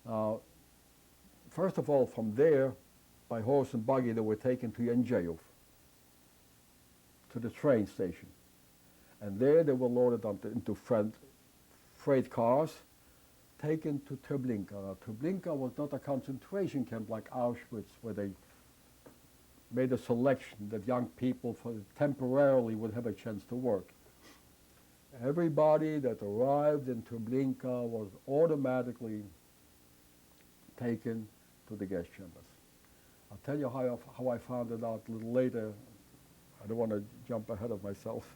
Now, first of all, from there, by horse and buggy, they were taken to Yenjeyov, to the train station. And there they were loaded into freight cars, taken to Treblinka. Now, Treblinka was not a concentration camp like Auschwitz, where they made a selection that young people temporarily would have a chance to work. Everybody that arrived in Treblinka was automatically taken to the gas chambers. I'll tell you how I found it out a little later. I don't want to jump ahead of myself.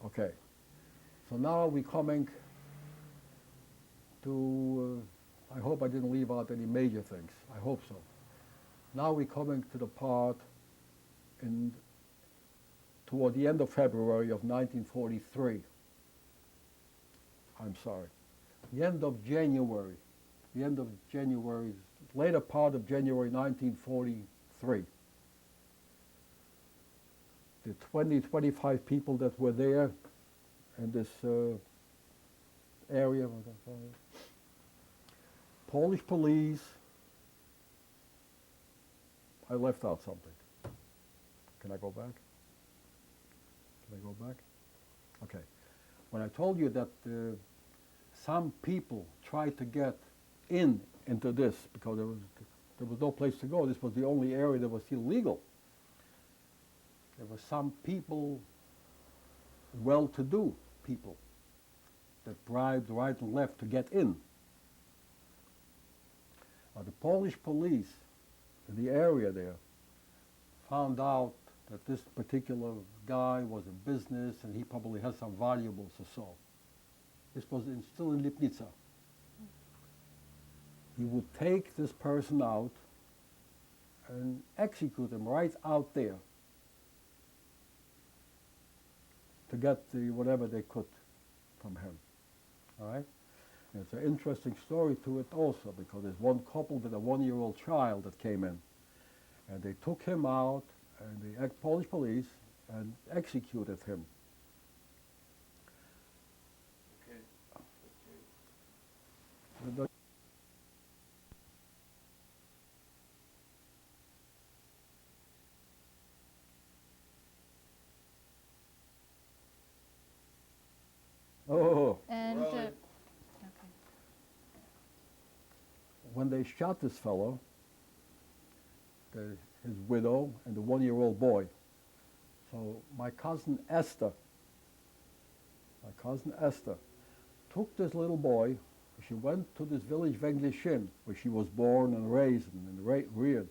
Okay, so now we're coming to, I hope I didn't leave out any major things. I hope so. Now we're coming to the part toward the end of February of 1943. I'm sorry. The end of January, later part of January 1943. The 25 people that were there in this area, Polish police, I left out something. Can I go back? Okay. When I told you that some people tried to get into this because there was no place to go, this was the only area that was still legal. There were some people, well-to-do people, that bribed right and left to get in. The Polish police in the area there found out that this particular guy was in business and he probably had some valuables or so. This was still in Lipnica. He would take this person out and execute him right out there to get whatever they could from him. All right? And it's an interesting story to it also, because there's one couple with a 1-year-old child that came in, and they took him out, and the Polish police, and executed him. Okay. Oh. And okay. When they shot this fellow, his widow and the 1-year-old boy. So my cousin Esther took this little boy. She went to this village Węglishin, where she was born and raised and reared.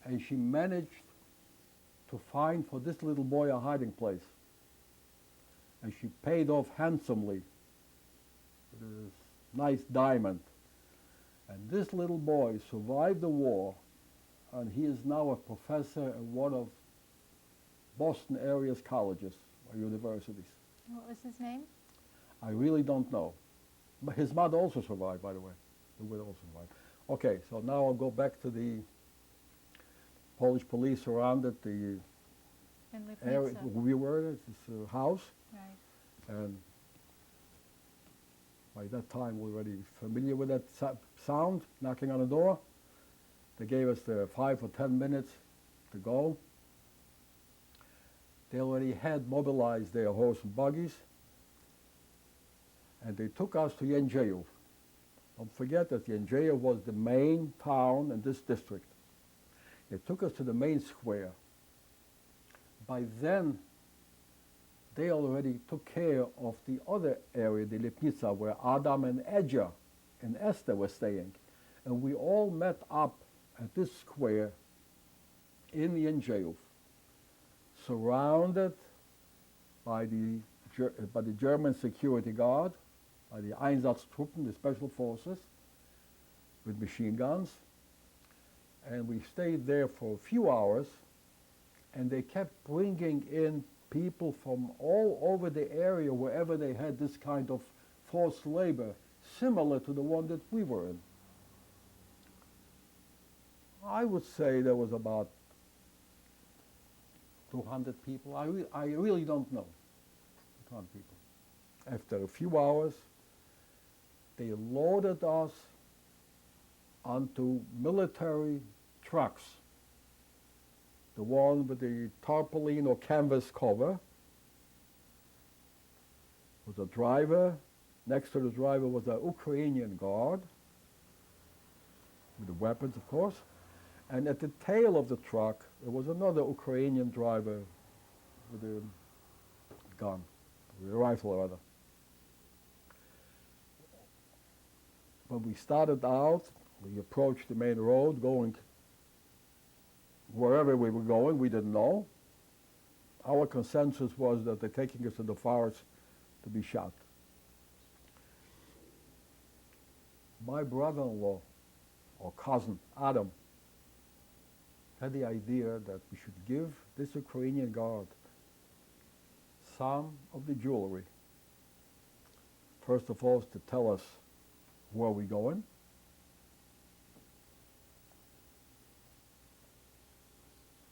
And she managed to find for this little boy a hiding place. And she paid off handsomely with this nice diamond. And this little boy survived the war, and he is now a professor at one of Boston area's colleges or universities. What was his name? I really don't know. But his mother also survived, by the way. The widow also survived. Okay, so now I'll go back to the Polish police surrounded the area we were at, this house. Right. And by that time we were already familiar with that sound, knocking on the door. They gave us the 5 or 10 minutes to go. They already had mobilized their horse and buggies, and they took us to Yenjeyov. Don't forget that Yenjeyov was the main town in this district. They took us to the main square. By then, they already took care of the other area, the Lipnica, where Adam and Edja and Esther were staying. And we all met up at this square in Yenjeyov, surrounded by the German security guard, by the Einsatztruppen, the special forces, with machine guns. And we stayed there for a few hours, and they kept bringing in people from all over the area wherever they had this kind of forced labor, similar to the one that we were in. I would say there was about 200 people. I really don't know. 200 people. After a few hours, they loaded us onto military trucks. The one with the tarpaulin or canvas cover was a driver. Next to the driver was an Ukrainian guard with the weapons, of course. And at the tail of the truck, there was another Ukrainian driver with a gun, with a rifle rather. When we started out, we approached the main road going wherever we were going, we didn't know. Our consensus was that they're taking us to the forest to be shot. My brother-in-law, or cousin, Adam, had the idea that we should give this Ukrainian guard some of the jewelry. First of all, to tell us where we're going.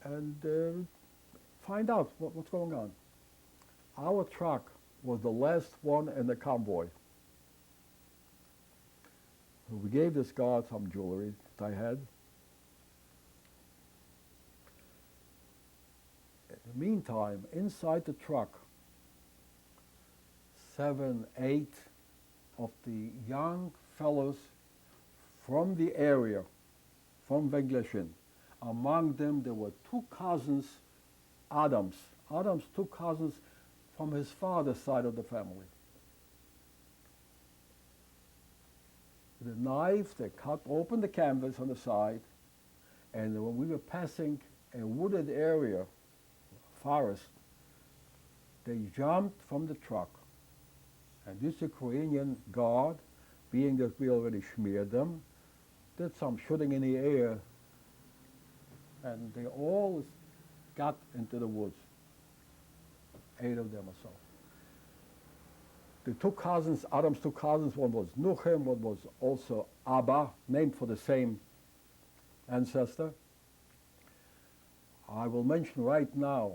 And find out what's going on. Our truck was the last one in the convoy. So we gave this guard some jewelry that I had. In the meantime, inside the truck, 7, 8 of the young fellows from the area, from Vengleshin. Among them, there were 2 cousins, Adam's 2 cousins from his father's side of the family. With a knife, they cut open the canvas on the side, and when we were passing a wooded area, forest, they jumped from the truck. And this Ukrainian guard, being that we already smeared them, did some shooting in the air, and they all got into the woods, 8 of them or so. The 2 cousins, Adam's 2 cousins, one was Nuchem, one was also Abba, named for the same ancestor. I will mention right now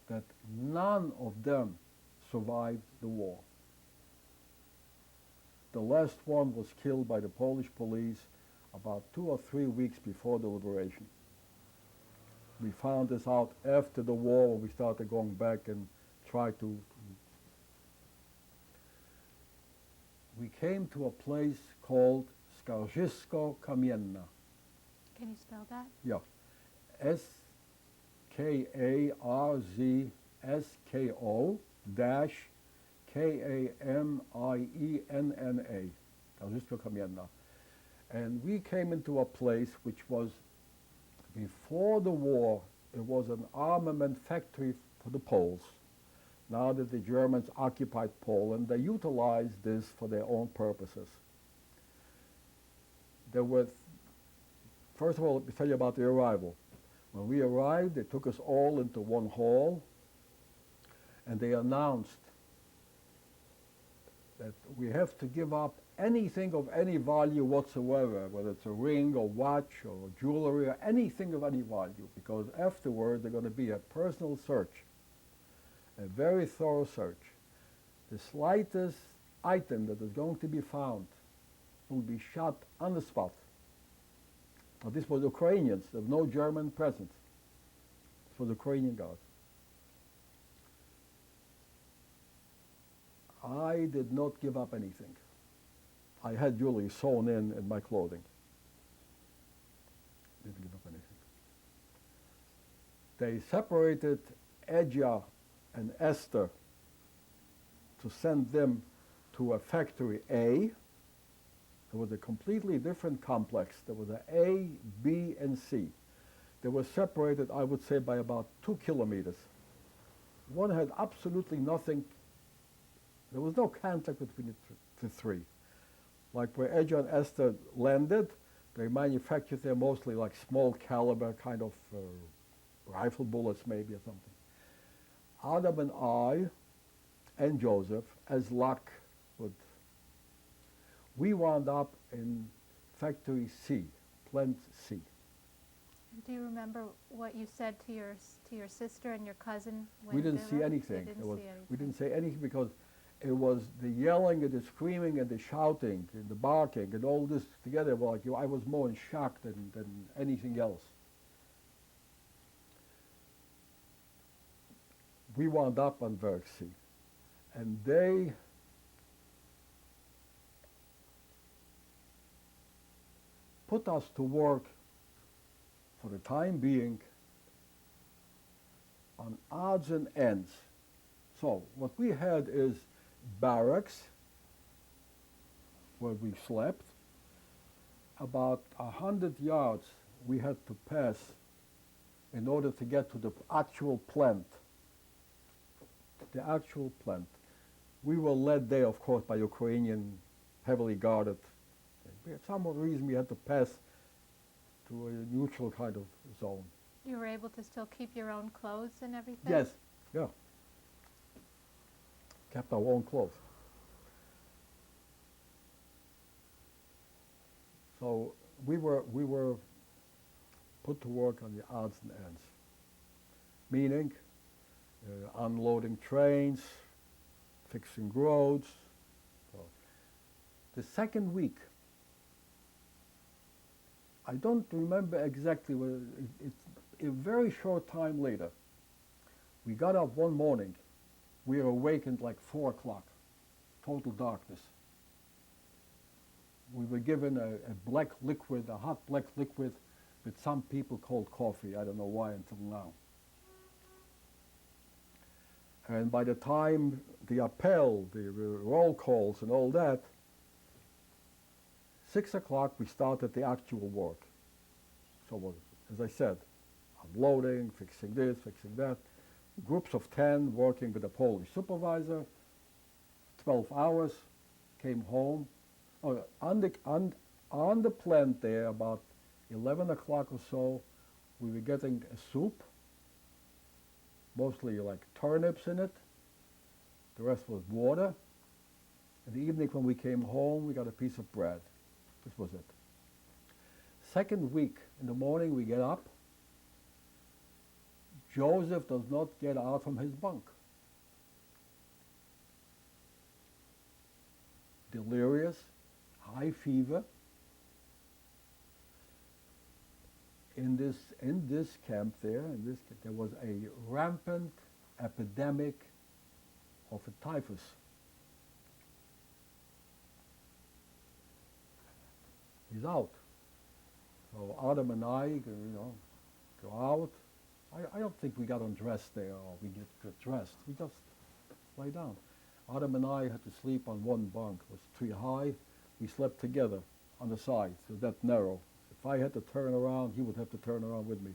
that none of them survived the war. The last one was killed by the Polish police about 2 or 3 weeks before the liberation. We found this out after the war when we started going back and tried to. We came to a place called Skarżysko Kamienna. Can you spell that? Yeah. Skarzysko dash Kamienna. Skarżysko Kamienna. And we came into a place which was, before the war, it was an armament factory for the Poles. Now that the Germans occupied Poland, they utilized this for their own purposes. There were, first of all, let me tell you about the arrival. When we arrived, they took us all into one hall, and they announced that we have to give up anything of any value whatsoever, whether it's a ring or watch or jewelry or anything of any value, because afterward there's going to be a personal search, a very thorough search. The slightest item that is going to be found will be shot on the spot. Now, this was Ukrainians, there was no German present. This was Ukrainian guard. I did not give up anything. I had jewelry sewn in my clothing. Didn't give up anything. They separated Edja and Esther to send them to a factory A. It was a completely different complex. There was an A, B, and C. They were separated, I would say, by about 2 kilometers. One had absolutely nothing. There was no contact between the 3. Like where Edja and Esther landed, they manufactured there mostly like small caliber kind of rifle bullets maybe or something. Adam and I and Joseph, as luck would, we wound up in factory C, plant C. Do you remember what you said to your sister and your cousin when We didn't they see were? anything. You didn't see anything. We didn't say anything because it was the yelling and the screaming and the shouting and the barking and all this together. Like I was more in shock than anything else. We wound up on Werksee, and they put us to work for the time being on odds and ends. So what we had is barracks where we slept. About 100 yards we had to pass in order to get to the actual plant. The actual plant. We were led there, of course, by Ukrainian, heavily guarded. For some reason we had to pass to a neutral kind of zone. You were able to still keep your own clothes and everything? Yes, yeah. Kept our own clothes. So we were put to work on the odds and ends, meaning unloading trains, fixing roads. So the second week, I don't remember exactly, it's a very short time later. We got up one morning, we were awakened like 4 o'clock, total darkness. We were given a black liquid, a hot black liquid, with some people called coffee. I don't know why until now. And by the time the appel, the roll calls and all that, 6 o'clock we started the actual work. So as I said, unloading, fixing this, fixing that. Groups of 10 working with a Polish supervisor, 12 hours, came home. Oh, on the plant there, about 11 o'clock or so, we were getting a soup, mostly like turnips in it. The rest was water. In the evening when we came home, we got a piece of bread. This was it. Second week, in the morning we get up. Joseph does not get out from his bunk. Delirious, high fever. In this camp there was a rampant epidemic of a typhus. He's out. So Adam and I, go out. I don't think we got undressed there or we get dressed. We just lay down. Adam and I had to sleep on one bunk. It was 3 high. We slept together on the side, so that narrow. If I had to turn around, he would have to turn around with me.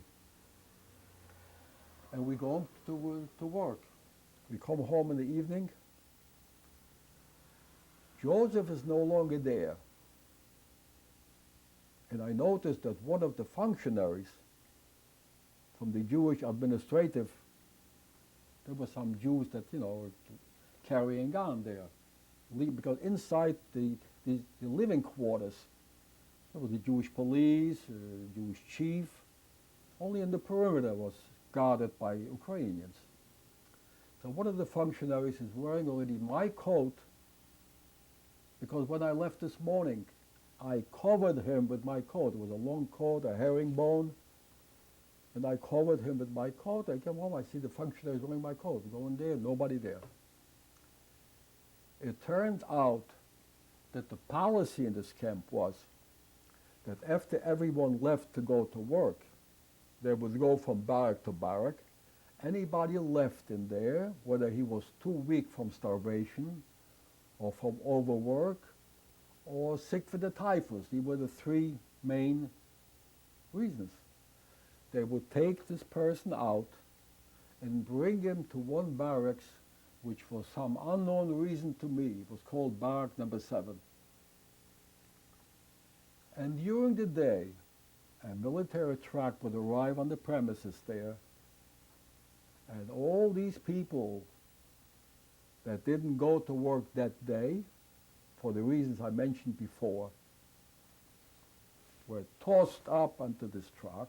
And we go to work. We come home in the evening. Joseph is no longer there. And I noticed that one of the functionaries from the Jewish administrative, there were some Jews that, were carrying on there. Because inside the living quarters, there was the Jewish police, Jewish chief. Only in the perimeter was guarded by Ukrainians. So one of the functionaries is wearing already my coat, because when I left this morning, I covered him with my coat. It was a long coat, a herringbone, and I covered him with my coat. I came home, I see the functionaries wearing my coat. Go in there, nobody there. It turned out that the policy in this camp was that after everyone left to go to work, they would go from barrack to barrack. Anybody left in there, whether he was too weak from starvation or from overwork or sick with the typhus, these were the 3 main reasons. They would take this person out and bring him to one barracks, which for some unknown reason to me was called Barrack Number 7. And during the day, a military truck would arrive on the premises there, and all these people that didn't go to work that day, for the reasons I mentioned before, were tossed up onto this truck,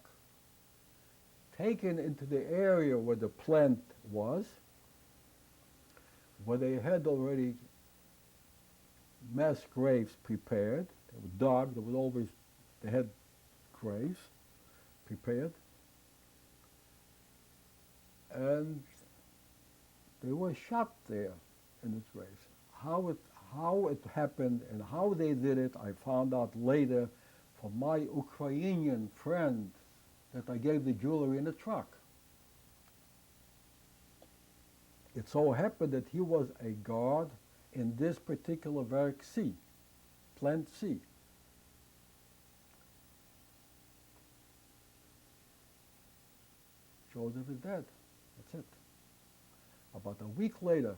taken into the area where the plant was, where they had already mass graves prepared. They were dug. There was always, they had graves prepared. And they were shot there in the graves. How it happened and how they did it, I found out later from my Ukrainian friend that I gave the jewelry in the truck. It so happened that he was a guard in this particular Werk C, Plant C. Joseph is dead. That's it. About a week later,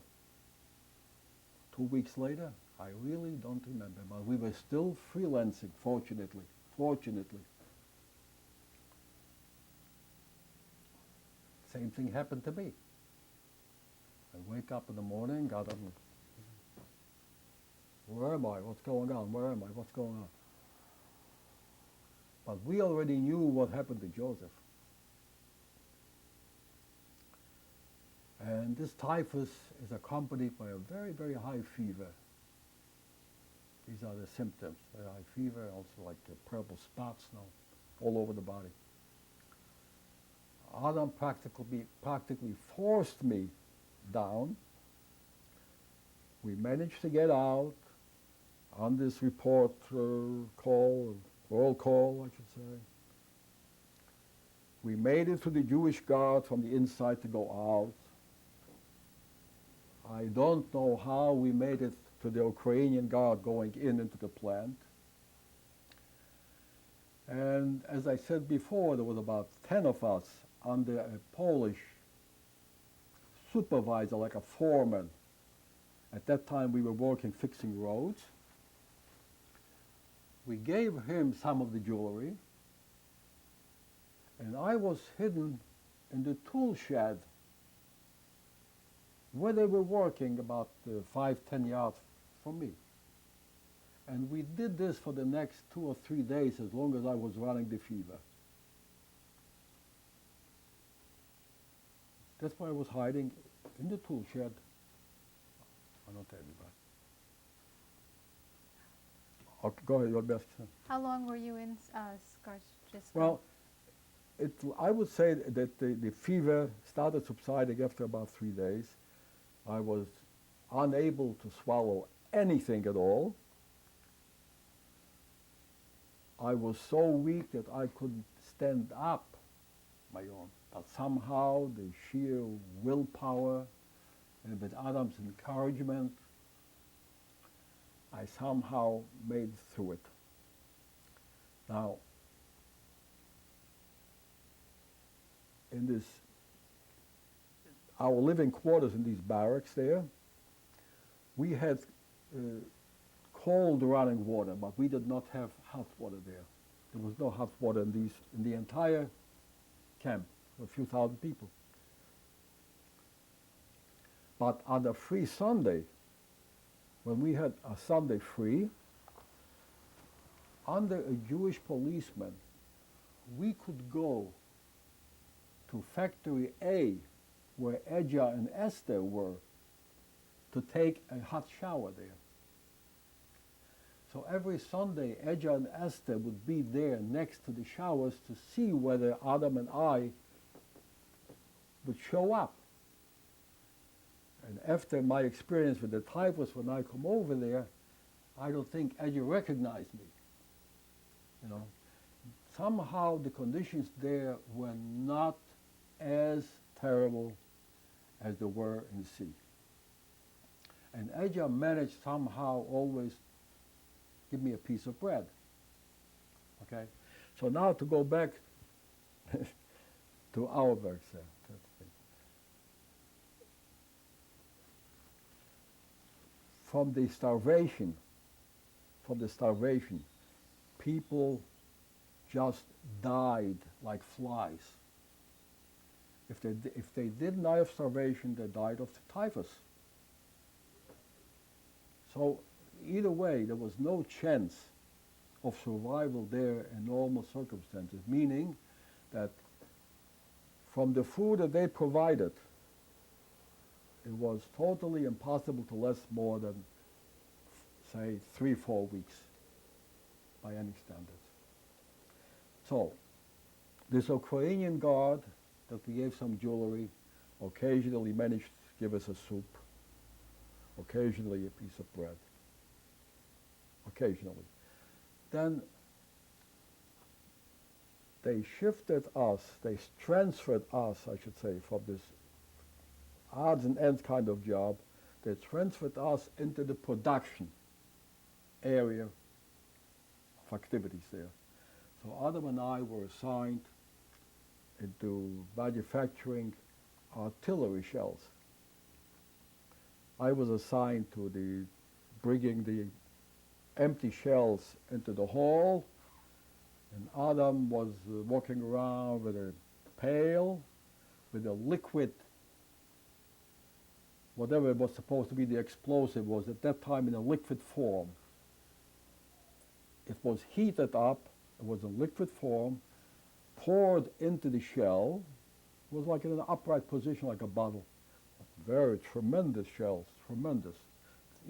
2 weeks later, I really don't remember, but we were still freelancing, fortunately. Same thing happened to me. I wake up in the morning, got up, where am I? What's going on? Where am I? What's going on? But we already knew what happened to Joseph. And this typhus is accompanied by a very, very high fever. These are the symptoms. The high fever, also like the purple spots now, all over the body. Adam practically forced me down. We managed to get out on this report call, roll call, I should say. We made it to the Jewish guard from the inside to go out. I don't know how we made it to the Ukrainian guard going into the plant. And as I said before, there was about 10 of us under a Polish supervisor, like a foreman. At that time we were working fixing roads. We gave him some of the jewelry, and I was hidden in the tool shed where they were working about 5-10 yards from me. And we did this for the next 2 or 3 days as long as I was running the fever. That's why I was hiding in the tool shed. I don't tell you that. Okay, go ahead, your best. How long were you in Skarjisko? Well, I would say that the fever started subsiding after about 3 days. I was unable to swallow anything at all. I was so weak that I couldn't stand up my own. But somehow the sheer willpower and with Adam's encouragement, I somehow made through it. Now, in this, our living quarters in these barracks there, we had cold running water, but we did not have hot water there. There was no hot water in the entire camp, a few thousand people. But on a free Sunday, when we had a Sunday free, under a Jewish policeman, we could go to Factory A, where Edja and Esther were, to take a hot shower there. So every Sunday, Edja and Esther would be there next to the showers to see whether Adam and I would show up. And after my experience with the typhus, when I come over there, I don't think Edja recognized me. You know, somehow the conditions there were not as terrible as they were in the sea. And Edja managed somehow always give me a piece of bread. Okay? So now to go back to our work, sir. From the starvation, people just died like flies. If they didn't die of starvation, they died of the typhus. So either way, there was no chance of survival there in normal circumstances, meaning that from the food that they provided, it was totally impossible to last more than, say, 3-4 weeks by any standards. So, this Ukrainian guard that we gave some jewelry, occasionally managed to give us a soup, occasionally a piece of bread, occasionally. Then they shifted us, they transferred us, I should say, from this odds and ends kind of job. They transferred us into the production area of activities there. So Adam and I were assigned into manufacturing artillery shells. I was assigned to bringing the empty shells into the hall, and Adam was walking around with a pail, with a liquid, whatever was supposed to be the explosive was at that time in a liquid form. It was heated up, it was a liquid form, poured into the shell, it was like in an upright position like a bottle. Very tremendous shells, tremendous.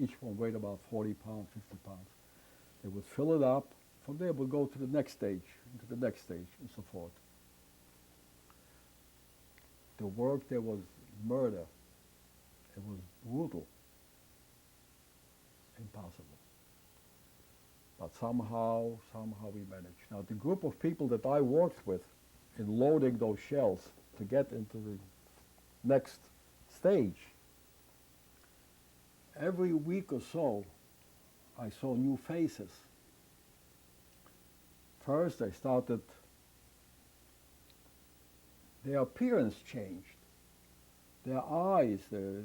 Each one weighed about 40 pounds, 50 pounds. They would fill it up, from there we'd go to the next stage, into the next stage, and so forth. The work there was murder. It was brutal, impossible. But somehow we managed. Now the group of people that I worked with in loading those shells to get into the next stage, every week or so I saw new faces. First they started, their appearance changed. Their eyes, their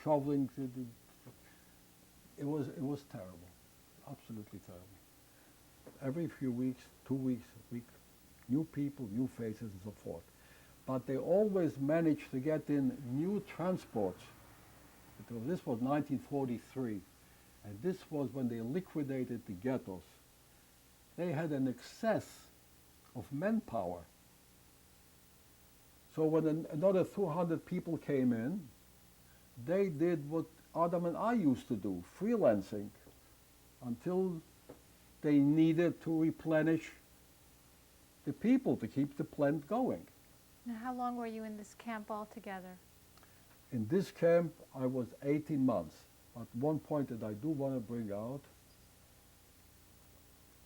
shoveling, it was terrible, absolutely terrible. Every few weeks, 2 weeks, a week, new people, new faces and so forth. But they always managed to get in new transports. This was 1943, and this was when they liquidated the ghettos. They had an excess of manpower. So when another 200 people came in, they did what Adam and I used to do, freelancing, until they needed to replenish the people to keep the plant going. Now, how long were you in this camp altogether? In this camp, I was 18 months. But one point that I do want to bring out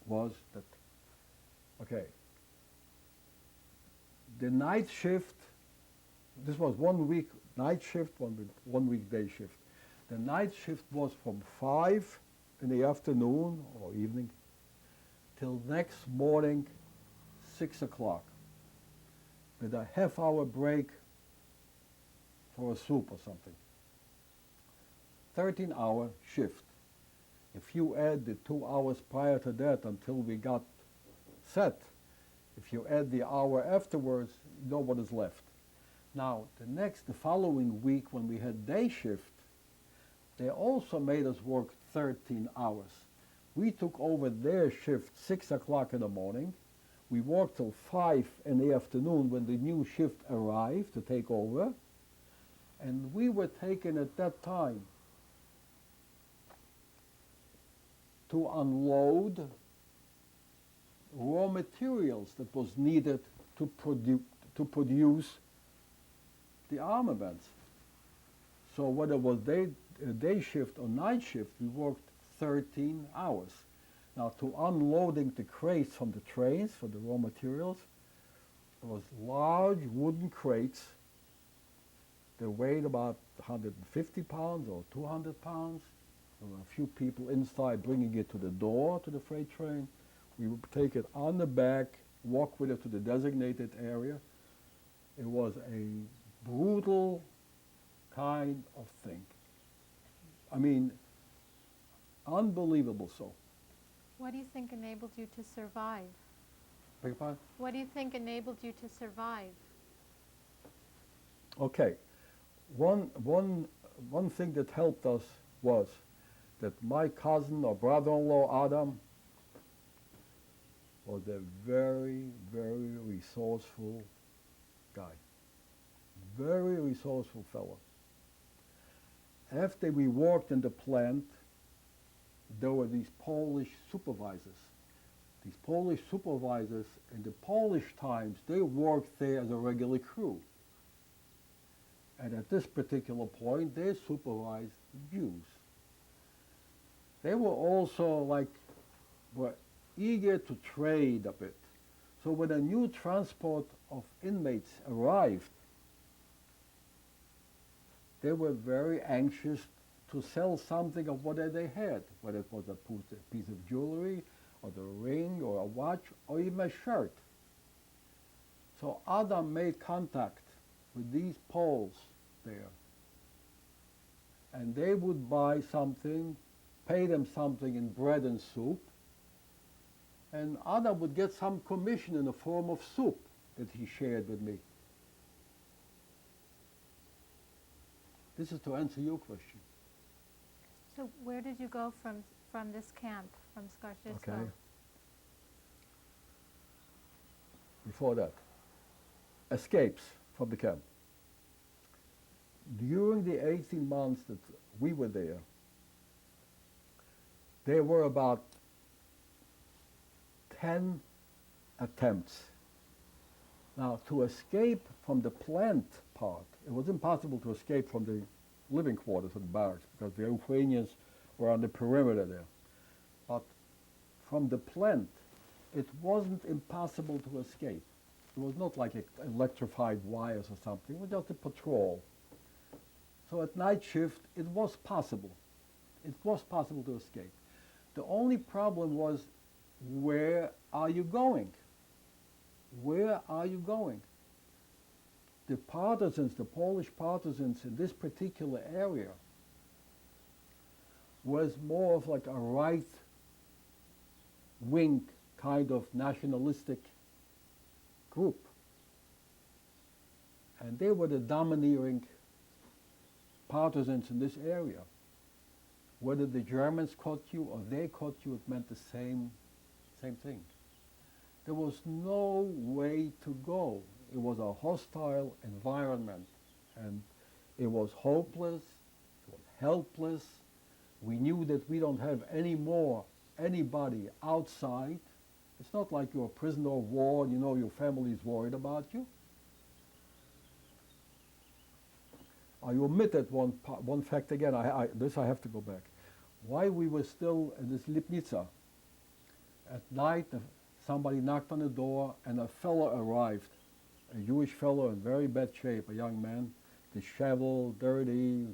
was that, okay, the night shift, this was 1 week night shift, 1 week day shift. The night shift was from 5 in the afternoon or evening till next morning, 6 o'clock, with a half-hour break for a soup or something. 13-hour shift. If you add the 2 hours prior to that until we got set, if you add the hour afterwards, you know what is left. Now, the following week when we had day shift, they also made us work 13 hours. We took over their shift 6 o'clock in the morning. We worked till 5 in the afternoon when the new shift arrived to take over. And we were taken at that time to unload raw materials that was needed to produce the armaments. So whether it was day shift or night shift, we worked 13 hours. Now, to unloading the crates from the trains for the raw materials, there was large wooden crates. They weighed about 150 pounds or 200 pounds. There were a few people inside bringing it to the door to the freight train. We would take it on the back, walk with it to the designated area. It was a brutal kind of thing. I mean, unbelievable so. What do you think enabled you to survive? Beg your pardon? What do you think enabled you to survive? Okay. One thing that helped us was that my cousin or brother-in-law, Adam, was a very, very resourceful guy. very resourceful fellow. After we worked in the plant, there were these Polish supervisors. These Polish supervisors, in the Polish times, they worked there as a regular crew. And at this particular point, they supervised the Jews. They were also were eager to trade a bit. So when a new transport of inmates arrived, they were very anxious to sell something of whatever they had, whether it was a piece of jewelry, or the ring, or a watch, or even a shirt. So Adam made contact with these Poles there. And they would buy something, pay them something in bread and soup, and Adam would get some commission in the form of soup that he shared with me. This is to answer your question. So where did you go from this camp, from Skarzysko? Okay. Before that, escapes from the camp. During the 18 months that we were there were about 10 attempts. Now, to escape from the plant part, it was impossible to escape from the living quarters of the barracks because the Ukrainians were on the perimeter there. But from the plant, it wasn't impossible to escape. It was not like electrified wires or something. It was just a patrol. So at night shift, it was possible. It was possible to escape. The only problem was, where are you going? Where are you going? The partisans, the Polish partisans in this particular area was more of like a right-wing kind of nationalistic group. And they were the domineering partisans in this area. Whether the Germans caught you or they caught you, it meant the same thing. There was no way to go. It was a hostile environment, and it was hopeless, it was helpless. We knew that we don't have anybody outside. It's not like you're a prisoner of war, you know your family is worried about you. I omitted one fact again. This I have to go back. Why we were still in this Lipnica. At night, somebody knocked on the door, and a fellow arrived, a Jewish fellow in very bad shape, a young man, disheveled, dirty,